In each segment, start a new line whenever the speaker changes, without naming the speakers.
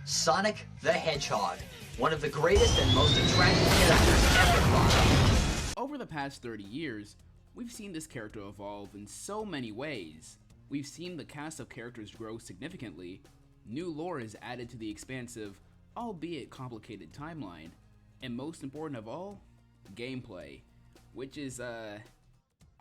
Sonic the Hedgehog, one of the greatest and most attractive characters ever thought of.
Over the past 30 years, we've seen this character evolve in so many ways. We've seen the cast of characters grow significantly, new lore is added to the expansive, albeit complicated timeline, and most important of all, gameplay, which is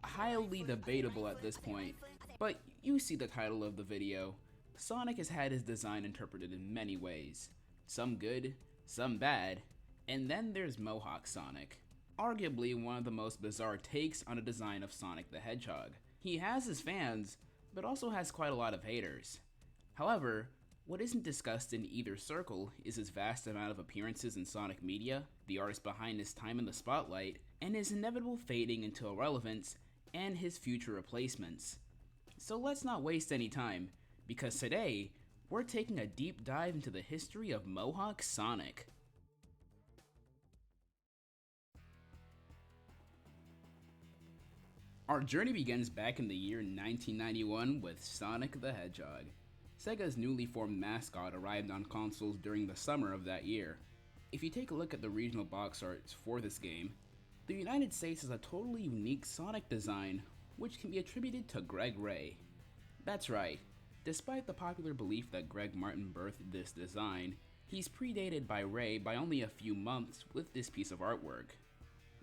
highly debatable at this point. But you see the title of the video. Sonic has had his design interpreted in many ways, some good, some bad, and then there's Mohawk Sonic, arguably one of the most bizarre takes on a design of Sonic the Hedgehog. He has his fans, but also has quite a lot of haters. However, what isn't discussed in either circle is his vast amount of appearances in Sonic media, the artist behind his time in the spotlight, and his inevitable fading into irrelevance, and his future replacements. So let's not waste any time, because today, we're taking a deep dive into the history of Mohawk Sonic. Our journey begins back in the year 1991 with Sonic the Hedgehog. Sega's newly formed mascot arrived on consoles during the summer of that year. If you take a look at the regional box arts for this game, the United States has a totally unique Sonic design, which can be attributed to Greg Ray. That's right, despite the popular belief that Greg Martin birthed this design, he's predated by Ray by only a few months with this piece of artwork.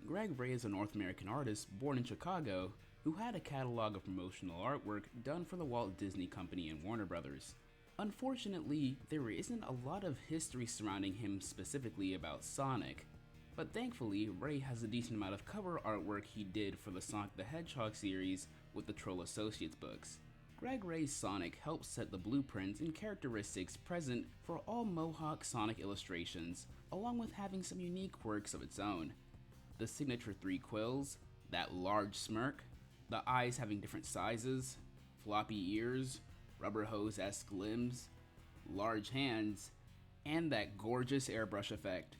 Greg Ray is a North American artist born in Chicago who had a catalog of promotional artwork done for the Walt Disney Company and Warner Brothers. Unfortunately, there isn't a lot of history surrounding him specifically about Sonic, but thankfully Ray has a decent amount of cover artwork he did for the Sonic the Hedgehog series with the Troll Associates books. Greg Ray's Sonic helps set the blueprints and characteristics present for all Mohawk Sonic illustrations, along with having some unique quirks of its own. The signature 3 quills, that large smirk, the eyes having different sizes, floppy ears, rubber hose-esque limbs, large hands, and that gorgeous airbrush effect.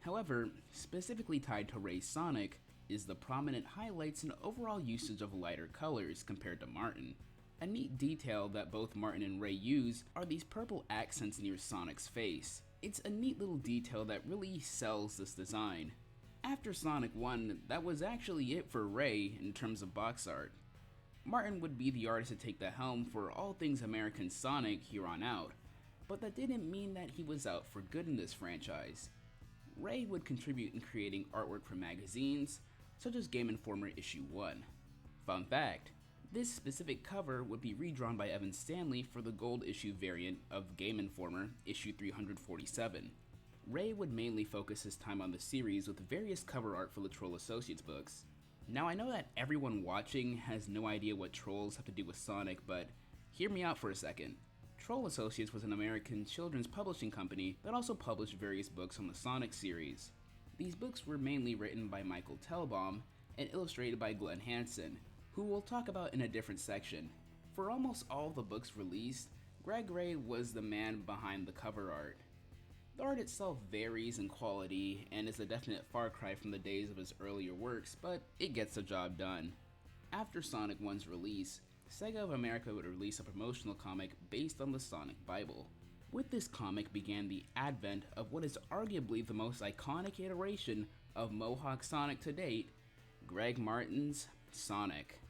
However, specifically tied to Ray's Sonic is the prominent highlights and overall usage of lighter colors compared to Martin. A neat detail that both Martin and Ray use are these purple accents near Sonic's face. It's a neat little detail that really sells this design. After Sonic 1, that was actually it for Ray in terms of box art. Martin would be the artist to take the helm for all things American Sonic here on out, but that didn't mean that he was out for good in this franchise. Ray would contribute in creating artwork for magazines, such as Game Informer issue 1. Fun fact, this specific cover would be redrawn by Evan Stanley for the gold issue variant of Game Informer issue 347. Ray would mainly focus his time on the series with various cover art for the Troll Associates books. Now I know that everyone watching has no idea what trolls have to do with Sonic, but hear me out for a second. Troll Associates was an American children's publishing company that also published various books on the Sonic series. These books were mainly written by Michael Telbaum and illustrated by Glenn Hansen, who we'll talk about in a different section. For almost all the books released, Greg Ray was the man behind the cover art. The art itself varies in quality and is a definite far cry from the days of his earlier works, but it gets the job done. After Sonic 1's release, Sega of America would release a promotional comic based on the Sonic Bible. With this comic began the advent of what is arguably the most iconic iteration of Mohawk Sonic to date, Greg Martin's Sonic.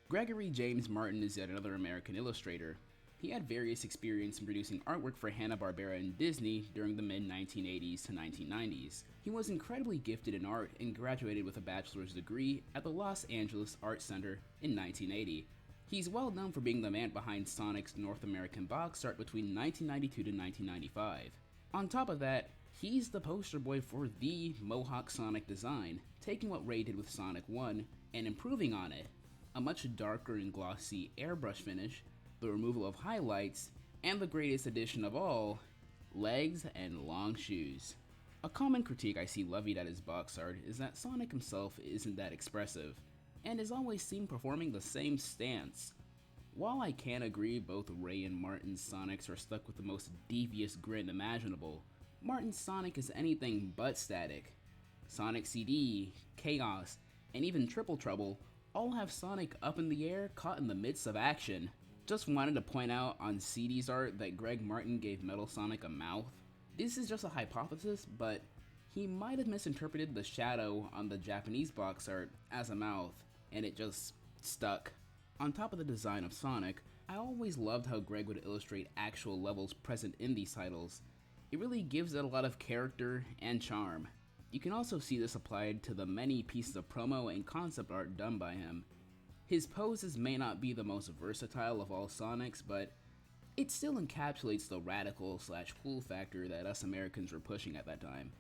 Gregory James Martin is yet another American illustrator. He had various experience in producing artwork for Hanna-Barbera and Disney during the mid-1980s to 1990s. He was incredibly gifted in art and graduated with a bachelor's degree at the Los Angeles Art Center in 1980. He's well known for being the man behind Sonic's North American box art between 1992 to 1995. On top of that, he's the poster boy for the Mohawk Sonic design, taking what Ray did with Sonic 1 and improving on it. A much darker and glossy airbrush finish, the removal of highlights, and the greatest addition of all, legs and long shoes. A common critique I see levied at his box art is that Sonic himself isn't that expressive, and is always seen performing the same stance. While I can agree both Ray and Martin's Sonics are stuck with the most devious grin imaginable, Martin's Sonic is anything but static. Sonic CD, Chaos, and even Triple Trouble all have Sonic up in the air caught in the midst of action. Just wanted to point out on CD's art that Greg Martin gave Metal Sonic a mouth. This is just a hypothesis, but he might have misinterpreted the shadow on the Japanese box art as a mouth, and it just stuck. On top of the design of Sonic, I always loved how Greg would illustrate actual levels present in these titles. It really gives it a lot of character and charm. You can also see this applied to the many pieces of promo and concept art done by him. His poses may not be the most versatile of all Sonics, but it still encapsulates the radical/cool factor that us Americans were pushing at that time.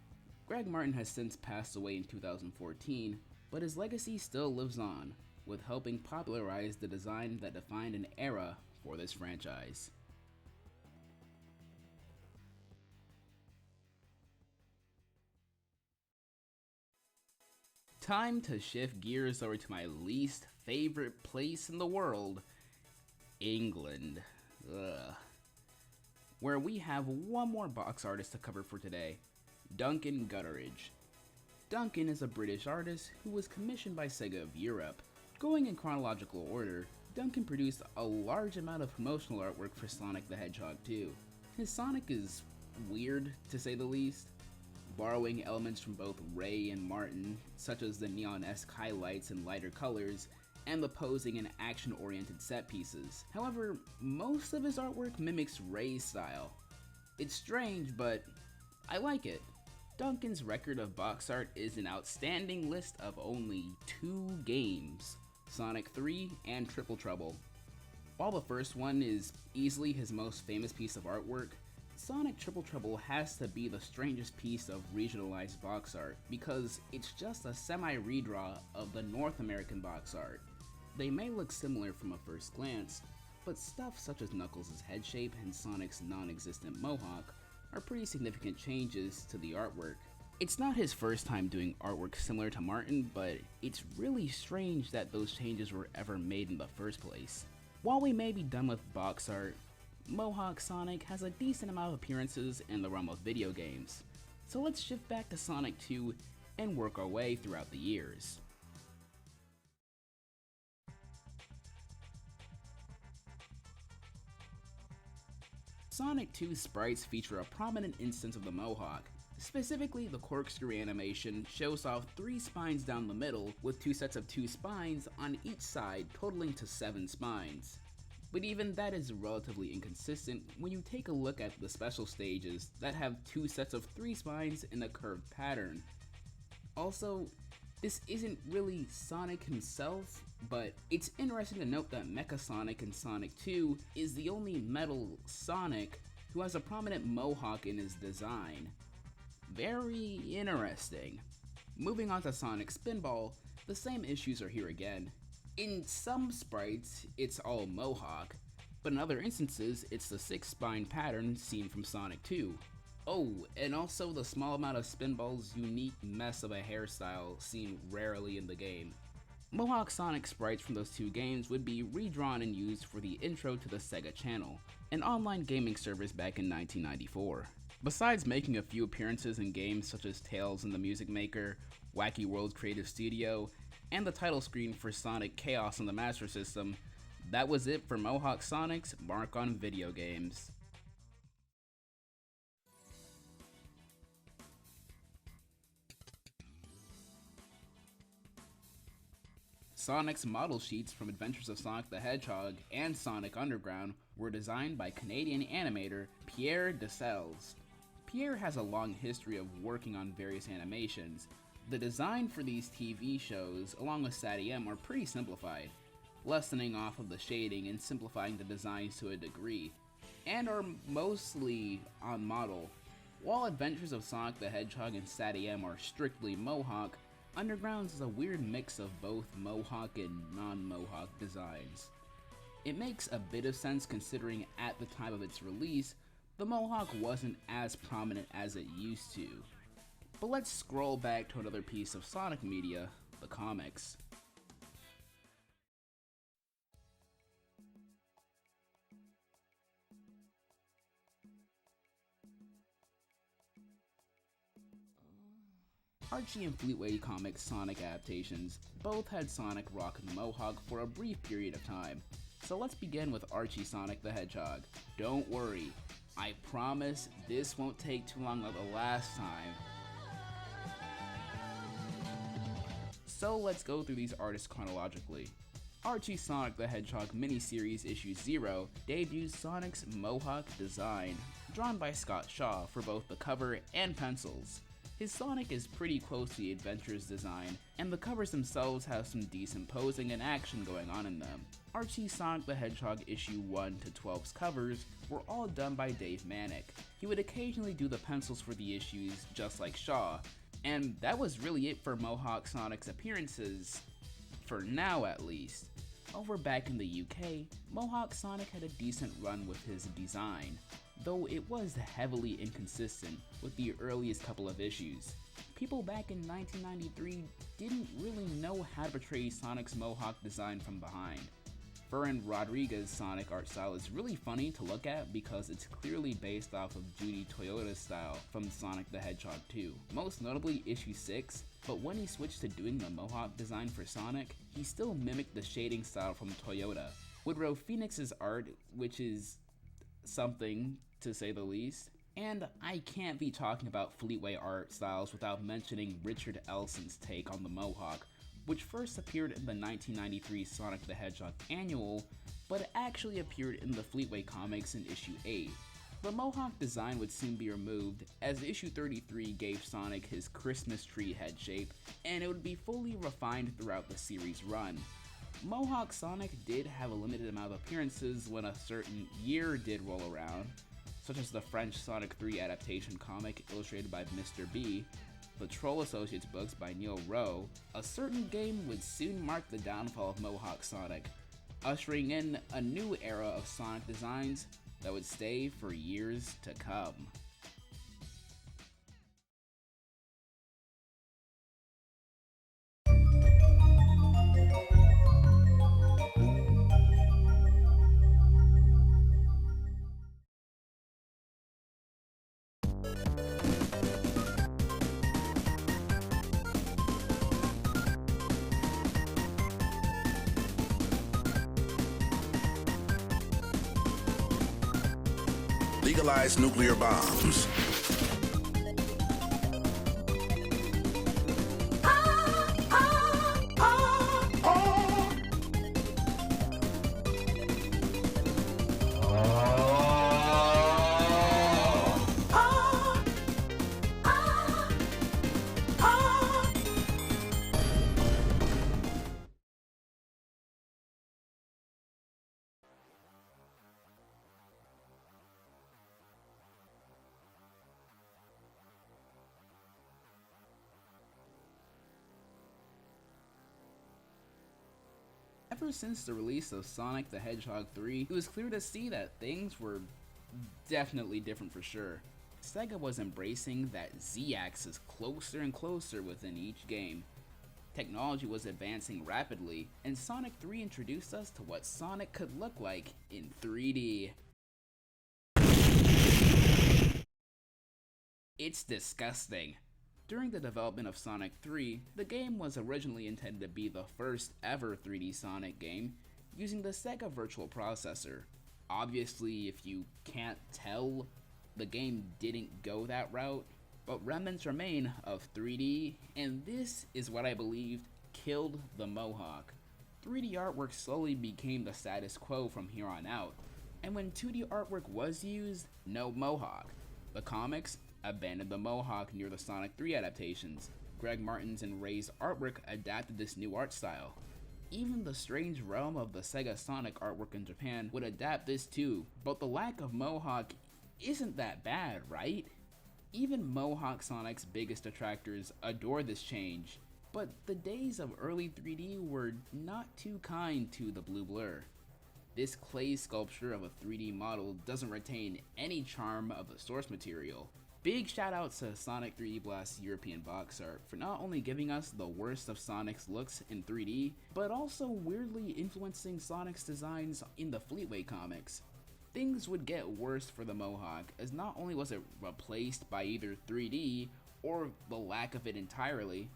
Greg Martin has since passed away in 2014, but his legacy still lives on, with helping popularize the design that defined an era for this franchise. Time to shift gears over to my least favorite place in the world, England. Ugh. Where we have one more box artist to cover for today, Duncan Gutteridge. Duncan is a British artist who was commissioned by Sega of Europe. Going in chronological order, Duncan produced a large amount of promotional artwork for Sonic the Hedgehog 2. His Sonic is weird, to say the least, borrowing elements from both Ray and Martin, such as the neon-esque highlights and lighter colors, and the posing and action-oriented set pieces. However, most of his artwork mimics Ray's style. It's strange, but I like it. Duncan's record of box art is an outstanding list of only 2 games, Sonic 3 and Triple Trouble. While the first one is easily his most famous piece of artwork, Sonic Triple Trouble has to be the strangest piece of regionalized box art because it's just a semi-redraw of the North American box art. They may look similar from a first glance, but stuff such as Knuckles' head shape and Sonic's non-existent Mohawk are pretty significant changes to the artwork. It's not his first time doing artwork similar to Martin, but it's really strange that those changes were ever made in the first place. While we may be done with box art, Mohawk Sonic has a decent amount of appearances in the realm of video games, so let's shift back to Sonic 2 and work our way throughout the years. Sonic 2 sprites feature a prominent instance of the Mohawk. Specifically, the corkscrew animation shows off 3 spines down the middle with 2 sets of 2 spines on each side, totaling to 7 spines. But even that is relatively inconsistent when you take a look at the special stages that have 2 sets of 3 spines in a curved pattern. Also, this isn't really Sonic himself, but it's interesting to note that Mecha Sonic in Sonic 2 is the only metal Sonic who has a prominent Mohawk in his design. Very interesting. Moving on to Sonic Spinball, the same issues are here again. In some sprites, it's all Mohawk, but in other instances, it's the 6-spine pattern seen from Sonic 2. Oh, and also the small amount of Spinball's unique mess of a hairstyle seen rarely in the game. Mohawk Sonic sprites from those 2 games would be redrawn and used for the intro to the Sega Channel, an online gaming service back in 1994. Besides making a few appearances in games such as Tales in the Music Maker, Wacky World Creative Studio, and the title screen for Sonic Chaos on the Master System, that was it for Mohawk Sonic's mark on video games. Sonic's model sheets from Adventures of Sonic the Hedgehog and Sonic Underground were designed by Canadian animator Pierre Descelles. Pierre has a long history of working on various animations. The design for these TV shows, along with SATM, are pretty simplified, lessening off of the shading and simplifying the designs to a degree, and are mostly on model. While Adventures of Sonic the Hedgehog and SATM are strictly Mohawk, Undergrounds is a weird mix of both Mohawk and non-Mohawk designs. It makes a bit of sense considering at the time of its release, the Mohawk wasn't as prominent as it used to. But let's scroll back to another piece of Sonic media, the comics. Archie and Fleetway Comics Sonic adaptations both had Sonic rocking the Mohawk for a brief period of time. So let's begin with Archie Sonic the Hedgehog. Don't worry, I promise this won't take too long like the last time. So let's go through these artists chronologically. Archie Sonic the Hedgehog miniseries issue 0 debuts Sonic's Mohawk design, drawn by Scott Shaw for both the cover and pencils. His Sonic is pretty close to the Adventures design, and the covers themselves have some decent posing and action going on in them. Archie Sonic the Hedgehog issue 1 to 12's covers were all done by Dave Manick. He would occasionally do the pencils for the issues just like Shaw, and that was really it for Mohawk Sonic's appearances, for now at least. Over back in the UK, Mohawk Sonic had a decent run with his design, though it was heavily inconsistent with the earliest couple of issues. People back in 1993 didn't really know how to portray Sonic's Mohawk design from behind. Ferran Rodriguez's Sonic art style is really funny to look at because it's clearly based off of Judy Toyoda's style from Sonic the Hedgehog 2, most notably issue 6, but when he switched to doing the Mohawk design for Sonic, he still mimicked the shading style from Toyoda. Woodrow Phoenix's art, which is something to say the least, and I can't be talking about Fleetway art styles without mentioning Richard Elson's take on the Mohawk, which first appeared in the 1993 Sonic the Hedgehog annual, but actually appeared in the Fleetway comics in issue 8. The Mohawk design would soon be removed, as issue 33 gave Sonic his Christmas tree head shape, and it would be fully refined throughout the series run. Mohawk Sonic did have a limited amount of appearances when a certain year did roll around, such as the French Sonic 3 adaptation comic illustrated by Mr. B, the Troll Associates books by Neil Rowe. A certain game would soon mark the downfall of Mohawk Sonic, ushering in a new era of Sonic designs that would stay for years to come.
Legalize nuclear bombs.
Ever since the release of Sonic the Hedgehog 3, it was clear to see that things were definitely different for sure. Sega was embracing that Z-axis closer and closer within each game. Technology was advancing rapidly, and Sonic 3 introduced us to what Sonic could look like in 3D. It's disgusting. During the development of Sonic 3, the game was originally intended to be the first ever 3D Sonic game using the Sega Virtual Processor. Obviously, if you can't tell, the game didn't go that route, but remnants remain of 3D, and this is what I believed killed the Mohawk. 3D artwork slowly became the status quo from here on out, and when 2D artwork was used, no Mohawk. The comics abandoned the Mohawk near the Sonic 3 adaptations. Greg Martin's and Ray's artwork adapted this new art style. Even the strange realm of the Sega Sonic artwork in Japan would adapt this too, but the lack of Mohawk isn't that bad, right? Even Mohawk Sonic's biggest detractors adore this change, but the days of early 3D were not too kind to the Blue Blur. This clay sculpture of a 3D model doesn't retain any charm of the source material. Big shoutouts to Sonic 3D Blast's European box art for not only giving us the worst of Sonic's looks in 3D, but also weirdly influencing Sonic's designs in the Fleetway comics. Things would get worse for the Mohawk, as not only was it replaced by either 3D or the lack of it entirely,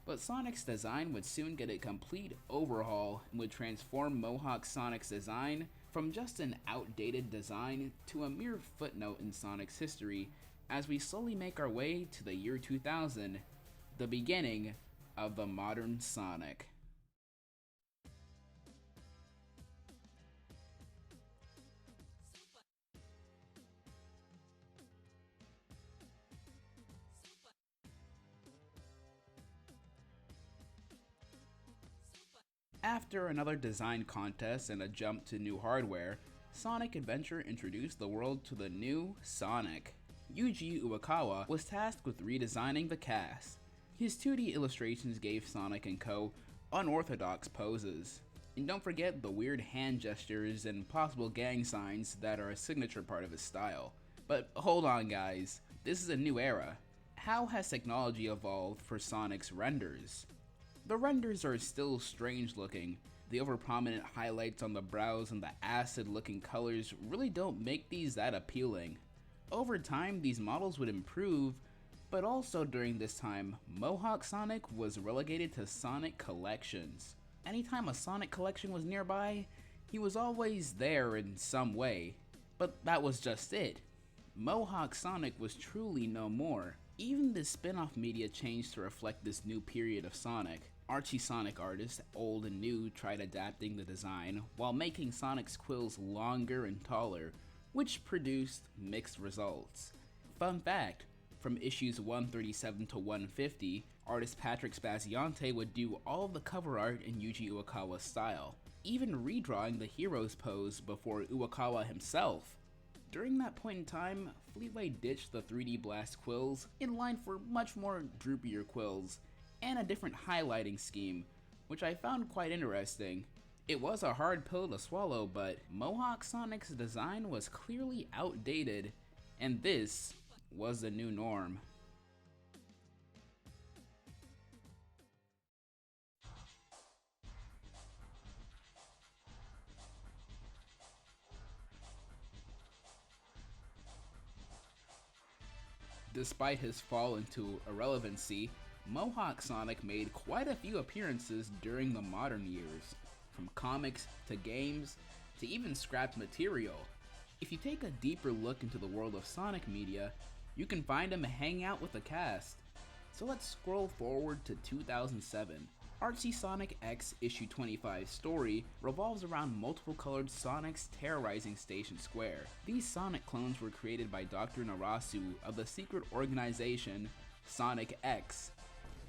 But Sonic's design would soon get a complete overhaul and would transform Mohawk Sonic's design from just an outdated design to a mere footnote in Sonic's history as we slowly make our way to the year 2000, the beginning of the modern Sonic. After another design contest and a jump to new hardware, Sonic Adventure introduced the world to the new Sonic. Yuji Uekawa was tasked with redesigning the cast. His 2D illustrations gave Sonic & Co. unorthodox poses. And don't forget the weird hand gestures and possible gang signs that are a signature part of his style. But hold on guys, this is a new era. How has technology evolved for Sonic's renders? The renders are still strange looking. The over-prominent highlights on the brows and the acid-looking colors really don't make these that appealing. Over time, these models would improve, but also during this time, Mohawk Sonic was relegated to Sonic collections. Anytime a Sonic collection was nearby, he was always there in some way. But that was just it. Mohawk Sonic was truly no more. Even the spin-off media changed to reflect this new period of Sonic. Archie Sonic artists, old and new, tried adapting the design while making Sonic's quills longer and taller, which produced mixed results. Fun fact, from issues 137 to 150, artist Patrick Spaziante would do all of the cover art in Yuji Uekawa's style, even redrawing the hero's pose before Uekawa himself. During that point in time, Fleetway ditched the 3D Blast quills in line for much more droopier quills, and a different highlighting scheme, which I found quite interesting. It was a hard pill to swallow, but Mohawk Sonic's design was clearly outdated, and this was the new norm. Despite his fall into irrelevancy, Mohawk Sonic made quite a few appearances during the modern years, from comics to games to even scrapped material. If you take a deeper look into the world of Sonic media, you can find him hanging out with the cast. So let's scroll forward to 2007. Artsy Sonic X issue 25 story revolves around multiple colored Sonics terrorizing Station Square. These Sonic clones were created by Dr. Narasu of the secret organization Sonic X.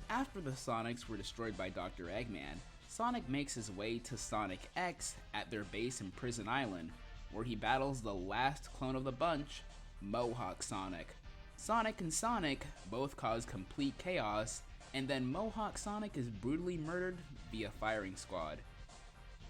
After the Sonics were destroyed by Dr. Eggman, Sonic makes his way to Sonic X at their base in Prison Island, where he battles the last clone of the bunch, Mohawk Sonic. Sonic and Sonic both cause complete chaos, and then Mohawk Sonic is brutally murdered via firing squad.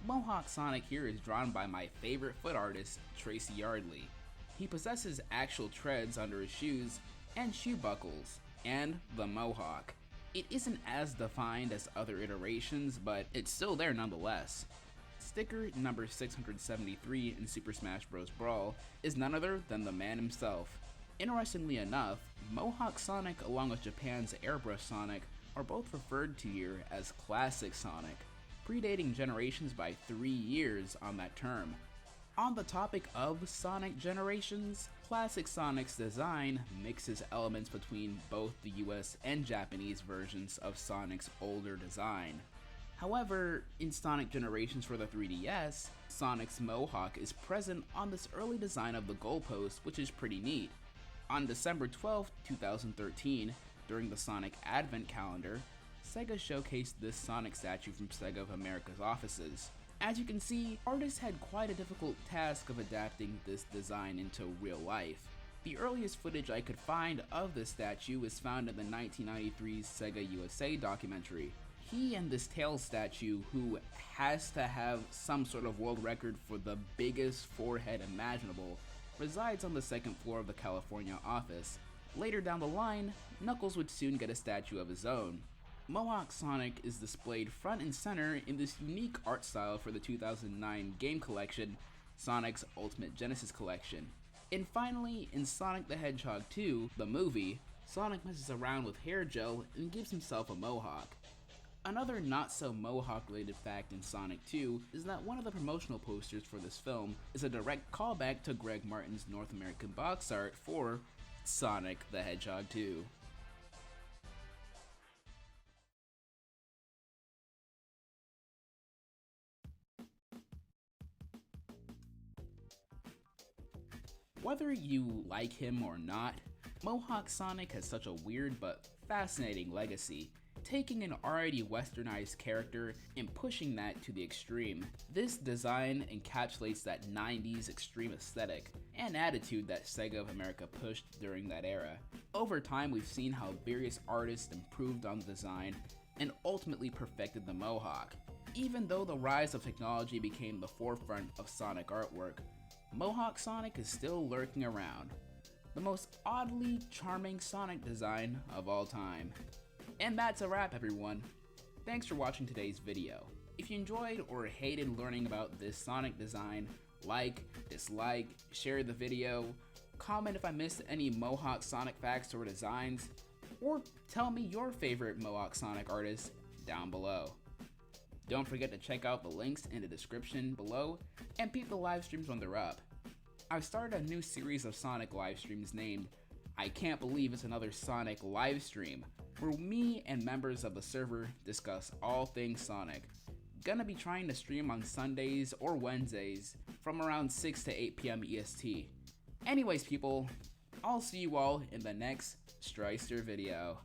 Mohawk Sonic here is drawn by my favorite foot artist, Tracy Yardley. He possesses actual treads under his shoes and shoe buckles, and the Mohawk. It isn't as defined as other iterations, but it's still there nonetheless. Sticker number 673 in Super Smash Bros. Brawl is none other than the man himself. Interestingly enough, Mohawk Sonic along with Japan's Airbrush Sonic are both referred to here as Classic Sonic, predating generations by 3 years on that term. On the topic of Sonic generations, Classic Sonic's design mixes elements between both the US and Japanese versions of Sonic's older design. However, in Sonic Generations for the 3DS, Sonic's Mohawk is present on this early design of the goalpost, which is pretty neat. On December 12, 2013, during the Sonic Advent Calendar, Sega showcased this Sonic statue from Sega of America's offices. As you can see, artists had quite a difficult task of adapting this design into real life. The earliest footage I could find of this statue is found in the 1993 Sega USA documentary. He and this Tails statue, who has to have some sort of world record for the biggest forehead imaginable, resides on the second floor of the California office. Later down the line, Knuckles would soon get a statue of his own. Mohawk Sonic is displayed front and center in this unique art style for the 2009 game collection, Sonic's Ultimate Genesis Collection. And finally, in Sonic the Hedgehog 2, the movie, Sonic messes around with hair gel and gives himself a mohawk. Another not so Mohawk related fact in Sonic 2 is that one of the promotional posters for this film is a direct callback to Greg Martin's North American box art for Sonic the Hedgehog 2. Whether you like him or not, Mohawk Sonic has such a weird but fascinating legacy, taking an already westernized character and pushing that to the extreme. This design encapsulates that 90s extreme aesthetic and attitude that Sega of America pushed during that era. Over time, we've seen how various artists improved on the design and ultimately perfected the Mohawk. Even though the rise of technology became the forefront of Sonic artwork, Mohawk Sonic is still lurking around. The most oddly charming Sonic design of all time. And that's a wrap, everyone. Thanks for watching today's video. If you enjoyed or hated learning about this Sonic design, like, dislike, share the video, comment if I missed any Mohawk Sonic facts or designs, or tell me your favorite Mohawk Sonic artist down below. Don't forget to check out the links in the description below and peep the live streams when they're up. I've started a new series of Sonic live streams named I Can't Believe It's Another Sonic live stream, where me and members of the server discuss all things Sonic. Gonna be trying to stream on Sundays or Wednesdays from around 6 to 8 p.m. EST. Anyways people, I'll see you all in the next Stryster video.